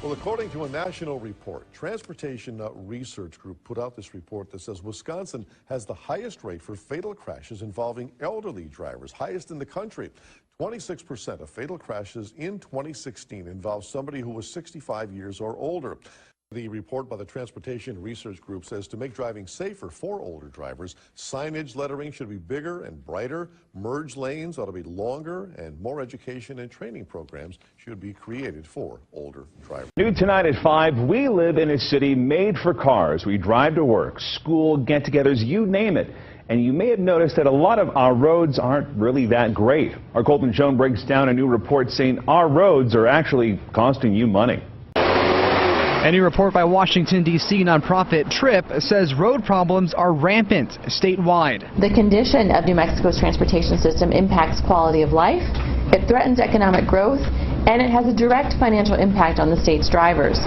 Well, according to a national report, Transportation Research Group put out this report that says Wisconsin has the highest rate for fatal crashes involving elderly drivers, highest in the country. 26% of fatal crashes in 2016 involved somebody who was 65 years or older. The report by the Transportation Research Group says to make driving safer for older drivers, signage lettering should be bigger and brighter, merge lanes ought to be longer, and more education and training programs should be created for older drivers. New tonight at 5, we live in a city made for cars. We drive to work, school, get-togethers, you name it. And you may have noticed that a lot of our roads aren't really that great. Our Colton Schoen breaks down a new report saying our roads are actually costing you money. A new report by Washington, D.C. nonprofit TRIP says road problems are rampant statewide. The condition of New Mexico's transportation system impacts quality of life, it threatens economic growth, and it has a direct financial impact on the state's drivers.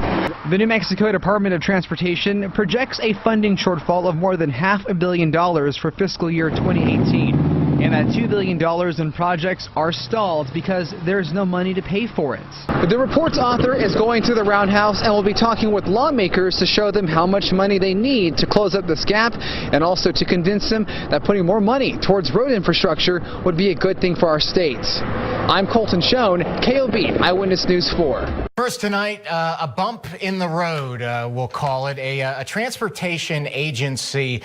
The New Mexico Department of Transportation projects a funding shortfall of more than $500 million for fiscal year 2018. And that $2 billion in projects are stalled because there's no money to pay for it. The report's author is going through the roundhouse and will be talking with lawmakers to show them how much money they need to close up this gap and also to convince them that putting more money towards road infrastructure would be a good thing for our states. I'm Colton Schoen, KOB Eyewitness News 4. First tonight, a bump in the road, we'll call it. A transportation agency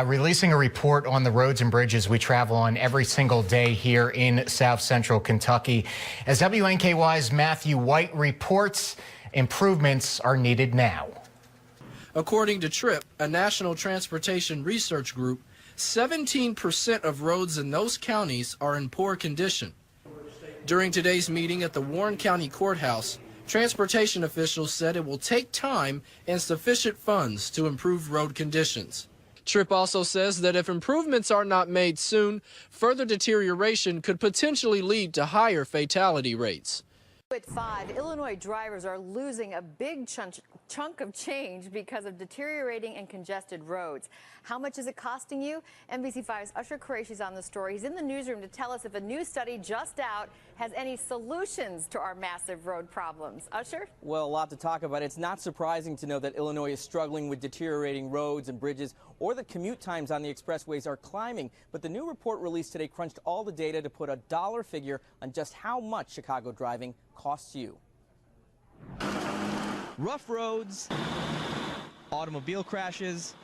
releasing a report on the roads and bridges we travel on every single day here in South Central Kentucky. As WNKY's Matthew White reports, improvements are needed now. According to TRIP, a national transportation research group, 17% of roads in those counties are in poor condition. During today's meeting at the Warren County Courthouse, transportation officials said it will take time and sufficient funds to improve road conditions. TRIP also says that if improvements are not made soon, further deterioration could potentially lead to higher fatality rates. At 5, Illinois drivers are losing a big chunk of change because of deteriorating and congested roads. How much is it costing you? NBC5's Usher Qureshi is on the story. He's in the newsroom to tell us if a new study just out has any solutions to our massive road problems. Usher? Well, a lot to talk about. It's not surprising to know that Illinois is struggling with deteriorating roads and bridges, or the commute times on the expressways are climbing. But the new report released today crunched all the data to put a dollar figure on just how much Chicago driving costs you. Rough roads, automobile crashes,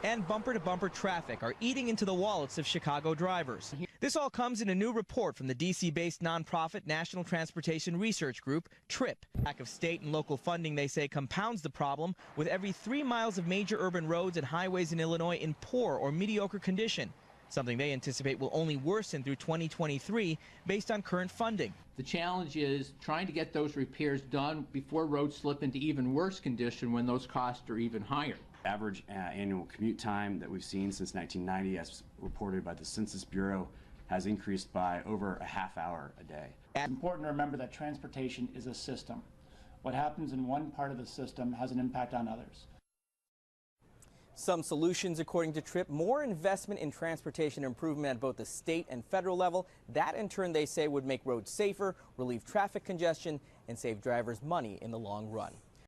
and bumper-to-bumper traffic are eating into the wallets of Chicago drivers. This all comes in a new report from the D.C.-based nonprofit National Transportation Research Group, TRIP. Lack of state and local funding, they say, compounds the problem, with every 3 miles of major urban roads and highways in Illinois in poor or mediocre condition, something they anticipate will only worsen through 2023 based on current funding. The challenge is trying to get those repairs done before roads slip into even worse condition when those costs are even higher. Average annual commute time that we've seen since 1990, as reported by the Census Bureau, has increased by over a half hour a day. It's important to remember that transportation is a system. What happens in one part of the system has an impact on others. Some solutions, according to TRIP: more investment in transportation improvement at both the state and federal level. That, in turn, they say, would make roads safer, relieve traffic congestion, and save drivers money in the long run.